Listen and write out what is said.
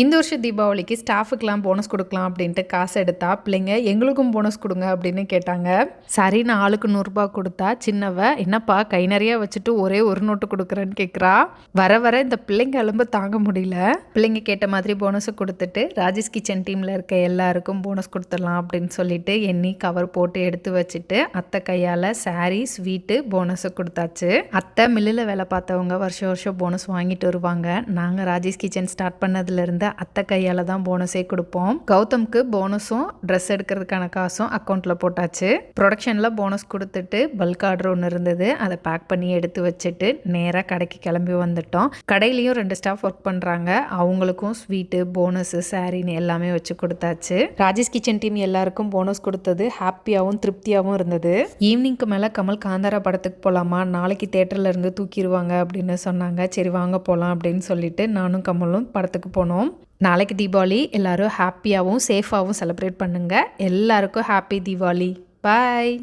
இந்த வருஷம் தீபாவளிக்கு ஸ்டாஃபுக்கெலாம் போனஸ் கொடுக்கலாம் அப்படின்ட்டு காசு எடுத்தா பிள்ளைங்க எங்களுக்கும் போனஸ் கொடுங்க அப்படின்னு கேட்டாங்க. சரி நான் ஆளுக்கு 100 கொடுத்தா சின்னவ என்னப்பா கை நிறையா வச்சுட்டு ஒரே ஒரு நோட்டு கொடுக்குறேன்னு கேட்குறா. வர வர இந்த பிள்ளைங்க எலும்பு தாங்க முடியல. பிள்ளைங்க கேட்ட மாதிரி போனஸை கொடுத்துட்டு ராஜேஷ் கிச்சன் டீமில் இருக்க எல்லாருக்கும் போனஸ் கொடுத்துடலாம் அப்படின்னு சொல்லிட்டு எண்ணி கவர் போட்டு எடுத்து வச்சுட்டு அத்தை கையால் சாரீ ஸ்வீட்டு போனஸை கொடுத்தாச்சு. அத்தை மில்லில் வேலை பார்த்தவங்க வருஷம் வருஷம் போனஸ் வாங்கிட்டு வருவாங்க. நாங்கள் ராஜேஷ் கிச்சன் ஸ்டார்ட் பண்ணதுலேருந்து அத்தை கையால் தான் போனஸே கொடுப்போம். கௌதம்க்கு போனஸும் ட்ரெஸ் எடுக்கிறதுக்கான காசும் அக்கௌண்ட்டில் போட்டாச்சு. ப்ரொடக்ஷனில் போனஸ் கொடுத்துட்டு பல்க் ஆர்டர் ஒன்று இருந்தது, அதை பேக் பண்ணி எடுத்து வச்சுட்டு நேராக கடைக்கு கிளம்பி வந்துட்டோம். கடையிலையும் 2 ஸ்டாஃப் ஒர்க் பண்ணுறாங்க, அவங்களுக்கும் ஸ்வீட்டு போனஸு சாரின்னு எல்லாமே வச்சு கொடுத்தாச்சு. ராஜேஷ் கிச்சன் டீம் எல்லாருக்கும் போனஸ் கொடுத்தது ஹாப்பியாகவும் திருப்தியாகவும் இருந்தது. ஈவினிங்க்கு மேலே கமல் காந்தாரா படத்துக்கு போகலாமா, நாளைக்கு தேட்டரில் இருந்து தூக்கிடுவாங்க அப்படின்னு சொன்னாங்க. சரி வாங்க போகலாம் அப்படின்னு சொல்லிட்டு நானும் கமலும் படத்துக்கு போனோம். நாளைக்கு தீபாவளி, எல்லாரும் ஹாப்பியாகவும் சேஃபாகவும் செலிப்ரேட் பண்ணுங்கள். எல்லாருக்கும் ஹாப்பி தீபாவளி. பாய்.